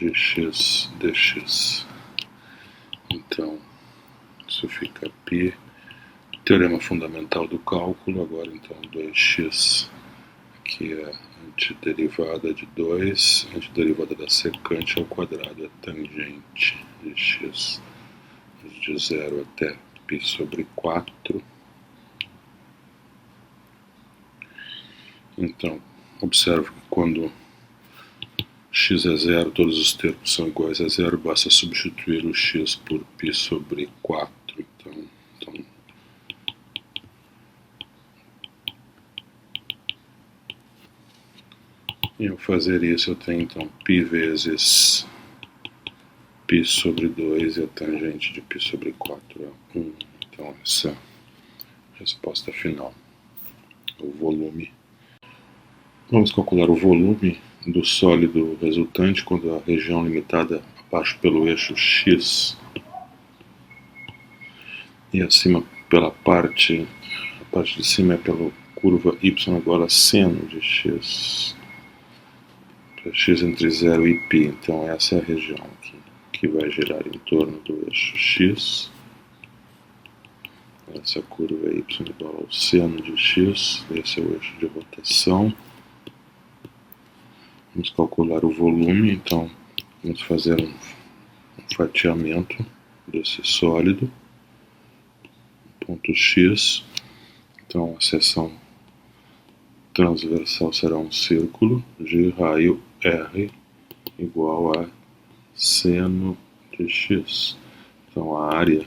Speaker 1: de x dx. Então, isso fica π. Teorema fundamental do cálculo, agora então 2x, que é antiderivada de 2, antiderivada da secante ao quadrado é tangente de x de 0 até π sobre 4. Então, observe que quando x é zero, todos os termos são iguais a zero, basta substituir o x por π sobre 4. Então e ao fazer isso eu tenho então π vezes π sobre 2 e a tangente de π sobre 4 é 1. Então essa é a resposta final. O volume. Vamos calcular o volume do sólido resultante quando a região limitada abaixo pelo eixo x e acima pela parte, a parte de cima é pela curva y igual a seno de x, para x entre 0 e π. Então essa é a região aqui que vai girar em torno do eixo x. Essa curva é y igual ao seno de x, esse é o eixo de rotação. Vamos calcular o volume, então vamos fazer um fatiamento desse sólido, ponto x. Então a seção transversal será um círculo de raio R igual a seno de x. Então a área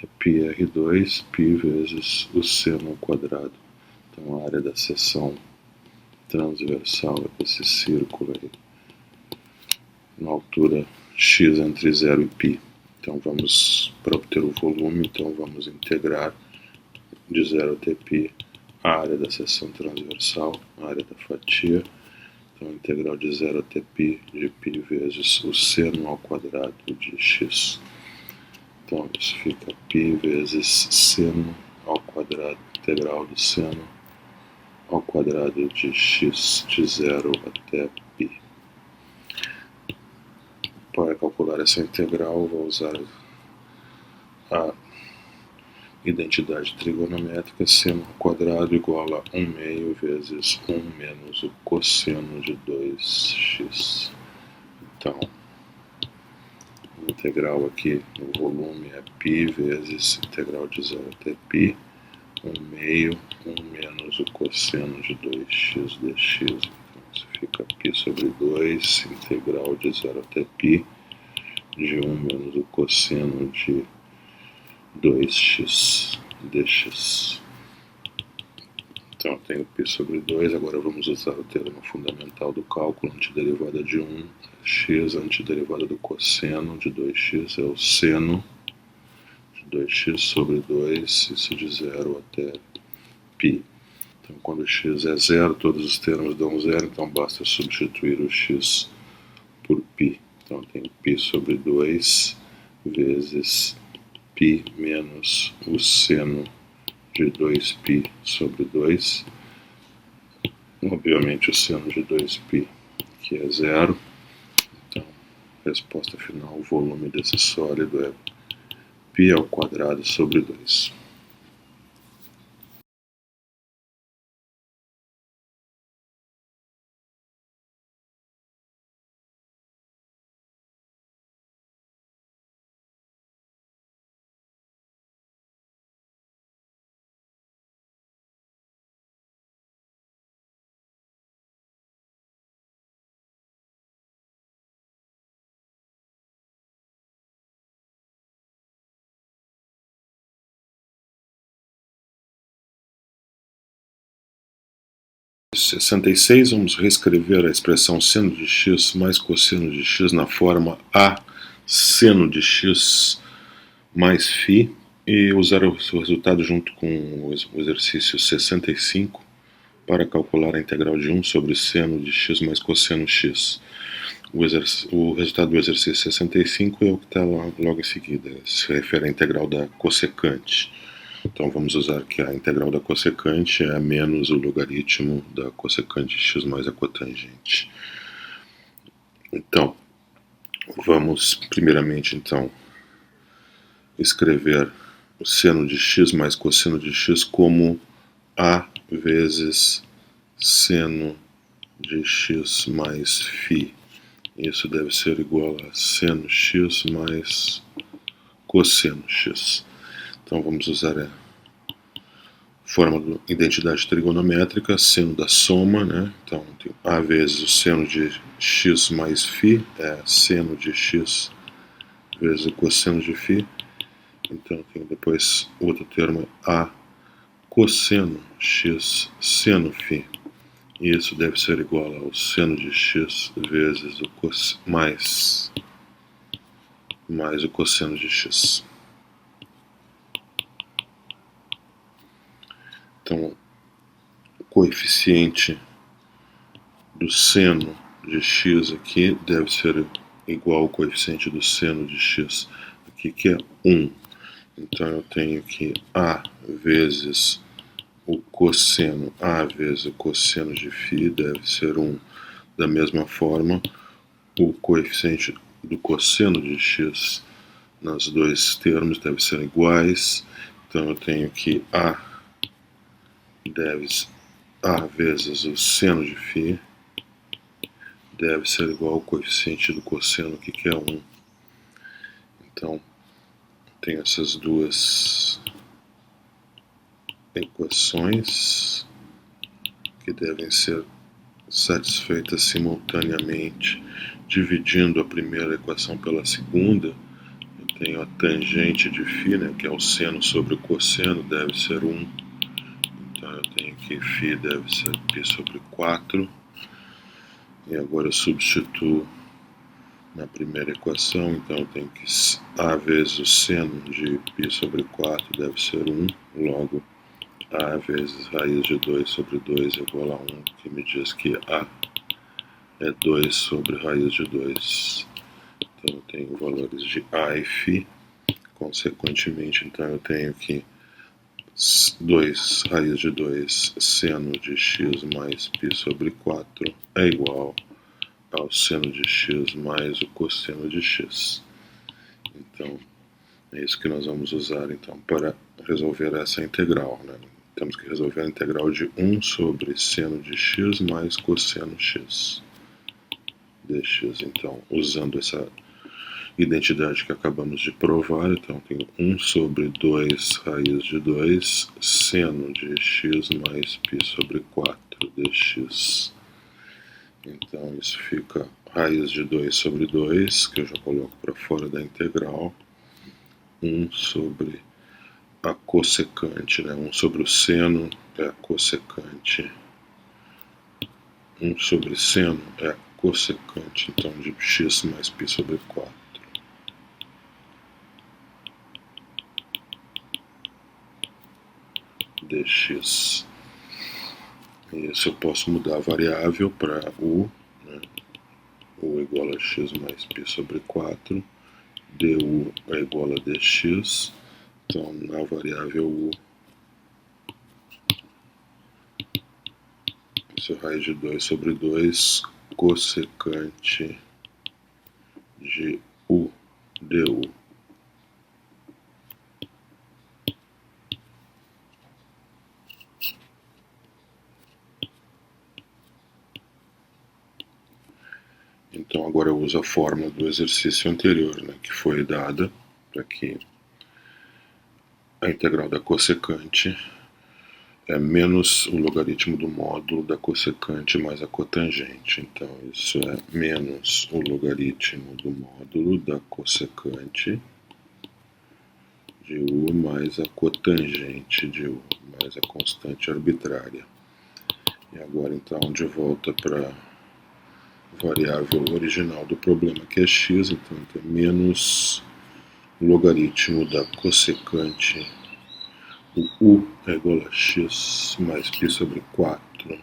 Speaker 1: é πr2, π vezes o seno ao quadrado. Então a área da seção transversal é esse círculo aí, na altura x entre 0 e π. Então vamos, para obter o volume, então vamos integrar de 0 até π a área da seção transversal, a área da fatia. Então integral de 0 até π de π vezes o seno ao quadrado de x. Então isso fica π vezes seno ao quadrado, integral do seno ao quadrado de x de 0 até π. Para calcular essa integral, vou usar a identidade trigonométrica seno ao quadrado igual a 1 meio vezes 1 menos o cosseno de 2x. Então, a integral aqui no volume é π vezes integral de 0 até π, 1 meio, 1 menos o cosseno de 2x dx. Então, isso fica π sobre 2, integral de 0 até π, de 1 menos o cosseno de 2x dx. Então eu tenho π sobre 2, agora vamos usar o teorema fundamental do cálculo, antiderivada de 1, x, antiderivada do cosseno de 2x é o seno de 2x sobre 2, isso de 0 até π. Então quando x é 0, todos os termos dão 0, então basta substituir o x por π. Então eu tenho π sobre 2 vezes π menos o seno de 2π sobre 2. Obviamente o seno de 2π, que é 0. Então, resposta final, o volume desse sólido é π ao quadrado sobre 2. Em 66, vamos reescrever a expressão seno de x mais cosseno de x na forma a seno de x mais φ e usar o resultado junto com o exercício 65 para calcular a integral de 1 sobre seno de x mais cosseno x. O resultado do exercício 65 é o que está logo em seguida, se refere à integral da cossecante. Então vamos usar que a integral da cossecante é menos o logaritmo da cossecante de x mais a cotangente. Então, vamos primeiramente então escrever o seno de x mais cosseno de x como a vezes seno de x mais φ. Isso deve ser igual a seno x mais cosseno x. Então vamos usar a fórmula de identidade trigonométrica, seno da soma, né? Então tem a vezes o seno de x mais φ, é seno de x vezes o cosseno de φ. Então tem depois outro termo, a cosseno x seno φ. E isso deve ser igual ao seno de x vezes o mais o cosseno de x. Então, o coeficiente do seno de x aqui deve ser igual ao coeficiente do seno de x aqui, que é 1. Então, eu tenho que a vezes o cosseno, a vezes o cosseno de φ deve ser 1. Da mesma forma, o coeficiente do cosseno de x nos dois termos devem ser iguais. Então, eu tenho que a vezes o seno de φ deve ser igual ao coeficiente do cosseno aqui, que é 1. Então, tem essas duas equações que devem ser satisfeitas simultaneamente. Dividindo a primeira equação pela segunda, eu tenho a tangente de φ, né, que é o seno sobre o cosseno, deve ser 1. Então eu tenho que φ deve ser π sobre 4. E agora eu substituo na primeira equação, então eu tenho que a vezes o seno de π sobre 4 deve ser 1, logo a vezes raiz de 2 sobre 2 é igual a 1, que me diz que a é 2 sobre raiz de 2. Então eu tenho valores de a e φ, consequentemente então eu tenho que 2 raiz de 2 seno de x mais π sobre 4 é igual ao seno de x mais o cosseno de x. Então, é isso que nós vamos usar então para resolver essa integral, né? Temos que resolver a integral de 1 sobre seno de x mais cosseno x dx. Então, usando essa identidade que acabamos de provar, então tenho 1 sobre 2 raiz de 2 seno de x mais π sobre 4 dx. Então isso fica raiz de 2 sobre 2, que eu já coloco para fora da integral, 1 sobre a cossecante, né? 1 sobre o seno é a cossecante, 1 sobre seno é a cossecante, então de x mais π sobre 4. Dx. E isso eu posso mudar a variável para u, né? U igual a x mais π sobre 4, du é igual a dx, então na variável u, isso é raiz de 2 sobre 2, cossecante de u du. Então agora eu uso a fórmula do exercício anterior, né, que foi dada para que a integral da cossecante é menos o logaritmo do módulo da cossecante mais a cotangente. Então isso é menos o logaritmo do módulo da cossecante de u mais a cotangente de u, mais a constante arbitrária. E agora então de volta para a variável original do problema, que é x, então tem menos o logaritmo da cossecante, o u é igual a x mais π sobre 4.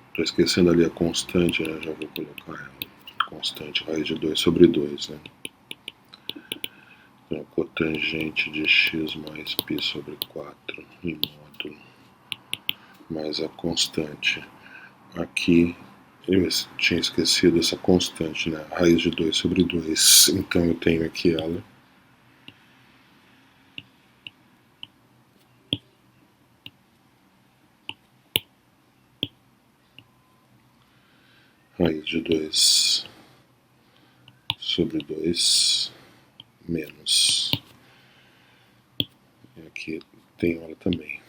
Speaker 1: Estou esquecendo ali a constante, né? Já vou colocar ela. Constante, raiz de 2 sobre 2, né? Então, cotangente de x mais π sobre 4 em módulo, mais a constante aqui eu tinha esquecido essa constante, né? Raiz de 2 sobre 2. Então eu tenho aqui ela. Raiz de 2 sobre 2 menos. E aqui tenho ela também.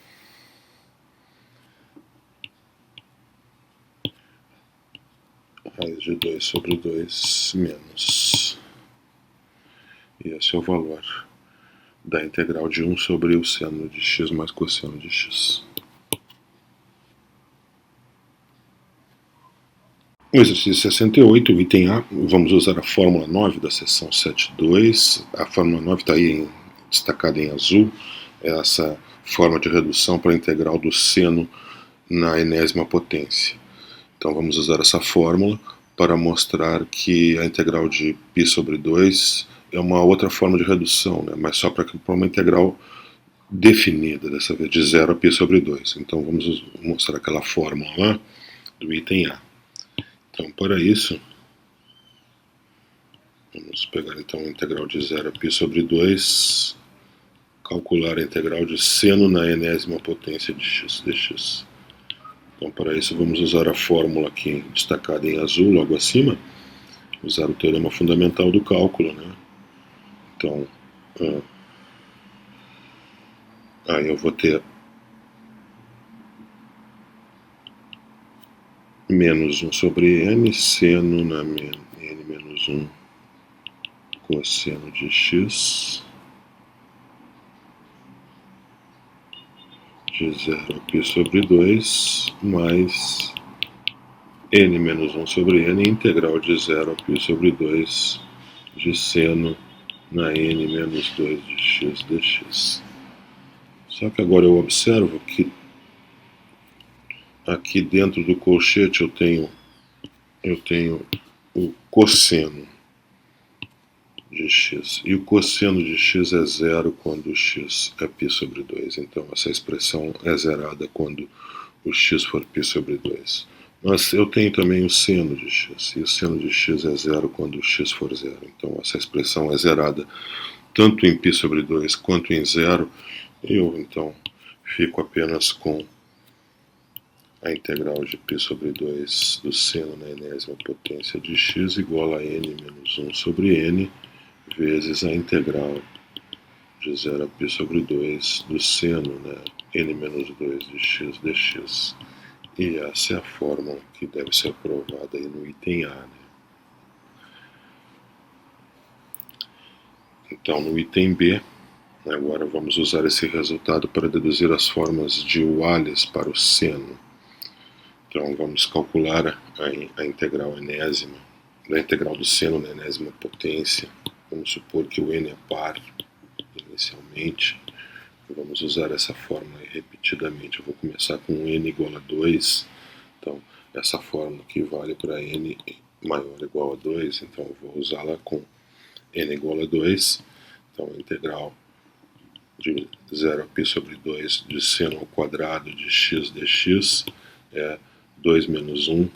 Speaker 1: Raiz de 2 sobre 2 menos. E esse é o valor da integral de 1 sobre o seno de x mais cosseno de x. No exercício 68, o item A, vamos usar a fórmula 9 da seção 7.2. A fórmula 9 está aí destacada em azul. É essa forma de redução para a integral do seno na enésima potência. Então vamos usar essa fórmula para mostrar que a integral de π sobre 2 é uma outra forma de redução, né? Mas só para uma integral definida, dessa vez de 0 a π sobre 2. Então vamos mostrar aquela fórmula lá do item A. Então, para isso, vamos pegar então a integral de 0 a π sobre 2, calcular a integral de seno na enésima potência de x dx. Então, para isso, vamos usar a fórmula aqui destacada em azul, logo acima, usar o teorema fundamental do cálculo, né? Então, aí eu vou ter menos 1 sobre n, seno na n menos 1 cosseno de x, de 0 a π sobre 2, mais n menos 1 sobre n, integral de 0 a π sobre 2, de seno na n menos 2 de x dx. Só que agora eu observo que aqui dentro do colchete eu tenho o cosseno de x. E o cosseno de x é zero quando o x é π sobre 2. Então essa expressão é zerada quando o x for π sobre 2. Mas eu tenho também o seno de x. E o seno de x é zero quando o x for zero. Então essa expressão é zerada tanto em π sobre 2 quanto em zero. Eu então fico apenas com a integral de π sobre 2 do seno na enésima potência de x igual a n menos 1 sobre n vezes a integral de 0 a π sobre 2 do seno, né, n menos 2 de x dx. E essa é a fórmula que deve ser provada aí no item A. Né? Então, no item B, agora vamos usar esse resultado para deduzir as formas de Wallace para o seno. Então, vamos calcular a integral enésima, da integral do seno na enésima potência. Vamos supor que o n é par inicialmente. Vamos usar essa fórmula repetidamente. Eu vou começar com n igual a 2. Então, essa fórmula que vale para n maior ou igual a 2. Então, eu vou usá-la com n igual a 2. Então, a integral de 0 a π sobre 2 de seno ao quadrado de x dx é 2 menos 1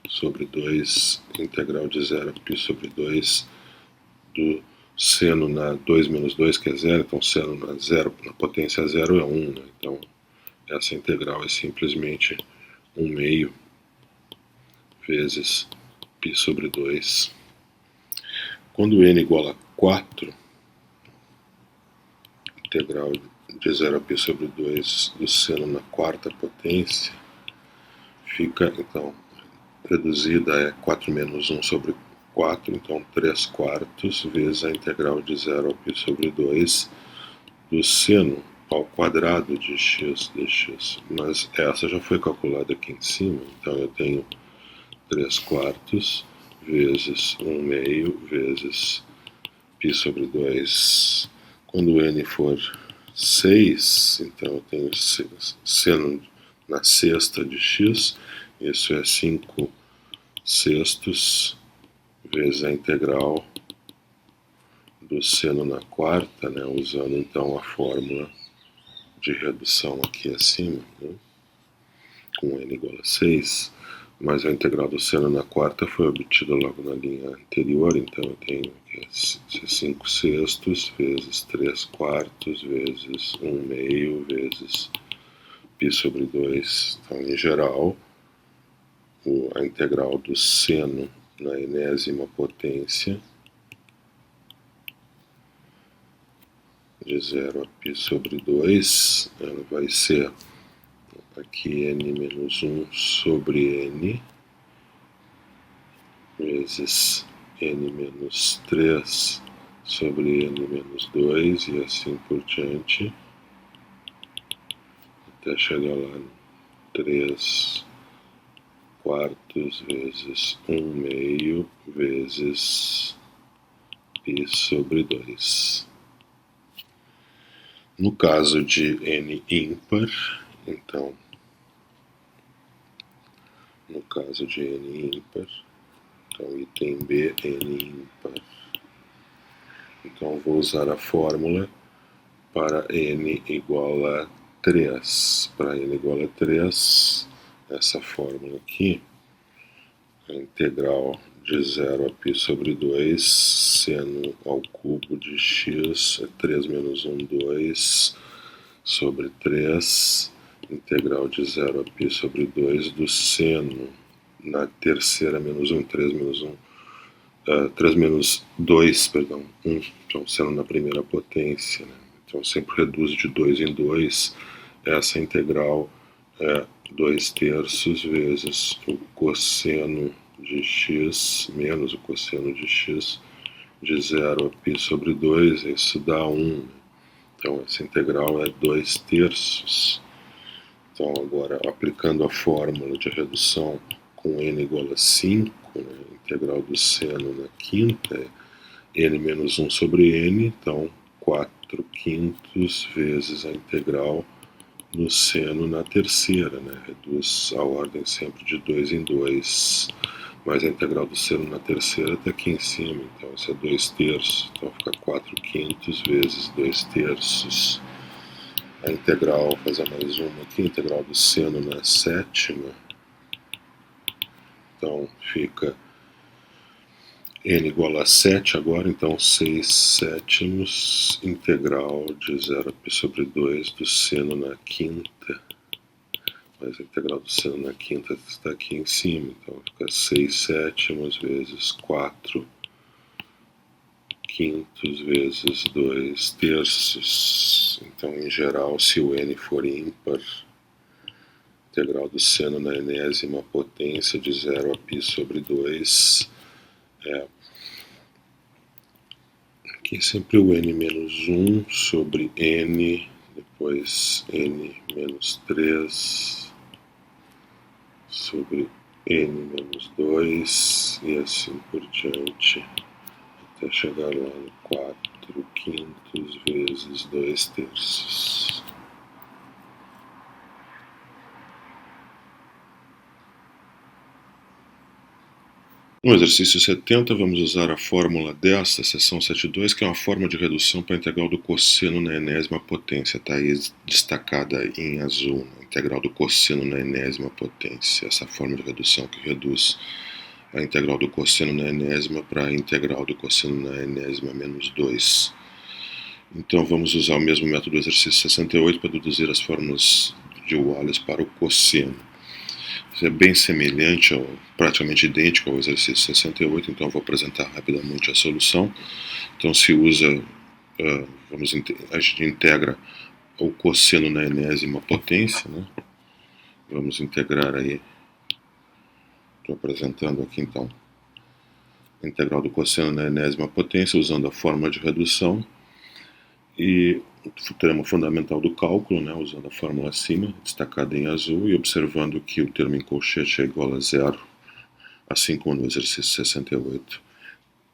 Speaker 1: sobre 2, integral de 0 a π sobre 2 do seno na 2 menos 2, que é 0, então seno na, 0, na potência 0 é 1, né? Então essa integral é simplesmente 1 meio vezes π sobre 2. Quando n igual a 4, integral de 0 a π sobre 2 do seno na quarta potência, fica então reduzida é 4 menos 1 sobre 4, então 3 quartos vezes a integral de 0 a π sobre 2 do seno ao quadrado de x dx. Mas essa já foi calculada aqui em cima, então eu tenho 3 quartos vezes 1 meio vezes π sobre 2. Quando n for 6, então eu tenho seno na sexta de x, isso é 5 sextos vezes a integral do seno na quarta, né, usando então a fórmula de redução aqui acima. Né? com n igual a 6, mas a integral do seno na quarta foi obtida logo na linha anterior, então eu tenho que 5 sextos vezes 3 quartos vezes 1 meio vezes π sobre 2. Então, em geral, a integral do seno na enésima potência de 0 a π sobre 2, ela vai ser aqui n menos 1 sobre n vezes n menos 3 sobre n menos 2 e assim por diante, até chegar lá no 3 quartos vezes 1 meio vezes π sobre 2. No caso de n ímpar, então, no caso de n ímpar, então item B, n ímpar. Então vou usar a fórmula para n igual a 3. Para n igual a 3, essa fórmula aqui, a integral de 0 a π sobre 2, seno ao cubo de x é 3 menos 1, 2, sobre 3, integral de 0 a π sobre 2 do seno na terceira menos 1, 3 menos 1, 3 menos 2, perdão, 1, então seno na primeira potência, né? Então sempre reduz de 2 em 2, essa integral é 2 terços vezes o cosseno de x menos o cosseno de x de 0 a π sobre 2, isso dá 1. Então essa integral é 2 terços. Então agora, aplicando a fórmula de redução com n igual a 5, né, integral do seno na quinta é n menos 1 sobre n, então 4 quintos vezes a integral no seno na terceira, né? Reduz a ordem sempre de 2 em 2, mas a integral do seno na terceira está aqui em cima, então isso é 2 terços, então fica 4 quintos vezes 2 terços. A integral, fazer mais uma aqui, a integral do seno na sétima, então fica n igual a 7 agora, então 6 sétimos, integral de 0 a π sobre 2 do seno na quinta, mas a integral do seno na quinta está aqui em cima, então fica 6 sétimos vezes 4 quintos vezes 2 terços. Então, em geral, se o n for ímpar, integral do seno na enésima potência de 0 a π sobre 2 é aqui sempre o n menos 1 sobre n, depois n menos 3 sobre n menos 2 e assim por diante, até chegar lá no 4 quintos vezes 2 terços. No exercício 70, vamos usar a fórmula desta, seção 7.2, que é uma forma de redução para a integral do cosseno na enésima potência. Está aí destacada em azul, né? Integral do cosseno na enésima potência. Essa forma de redução que reduz a integral do cosseno na enésima para a integral do cosseno na enésima menos 2. Então vamos usar o mesmo método do exercício 68 para deduzir as fórmulas de Wallace para o cosseno. Isso é bem semelhante, praticamente idêntico ao exercício 68, então eu vou apresentar rapidamente a solução. Então se usa, a gente integra o cosseno na enésima potência, né? Vamos integrar aí, estou apresentando aqui então, a integral do cosseno na enésima potência usando a fórmula de redução e o teorema fundamental do cálculo, né, usando a fórmula acima, destacada em azul, e observando que o termo em colchete é igual a zero, assim como no exercício 68,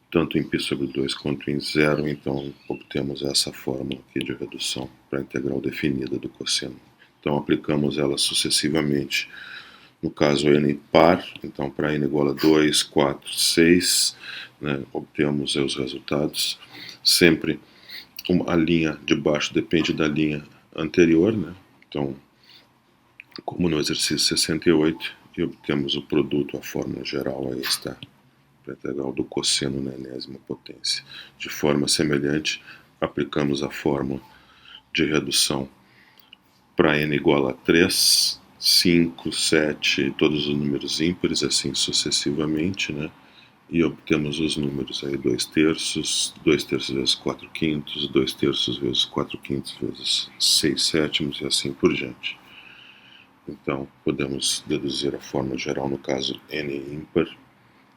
Speaker 1: tanto em π sobre 2 quanto em zero, então obtemos essa fórmula aqui de redução para a integral definida do cosseno. Então aplicamos ela sucessivamente. No caso n par, então para n igual a 2, 4, 6, né, obtemos os resultados. Sempre a linha de baixo depende da linha anterior, né? Então como no exercício 68, e obtemos o produto, a fórmula geral, aí está, para a integral do cosseno na enésima potência. De forma semelhante, aplicamos a fórmula de redução para n igual a 3, 5, 7, todos os números ímpares, assim sucessivamente, né? E obtemos os números aí 2 terços vezes 4 quintos, 2 terços vezes 4 quintos vezes 6 sétimos e assim por diante. Então, podemos deduzir a fórmula geral, no caso n ímpar,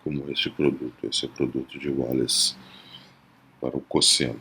Speaker 1: como este produto. Esse é o produto de Wallace para o cosseno.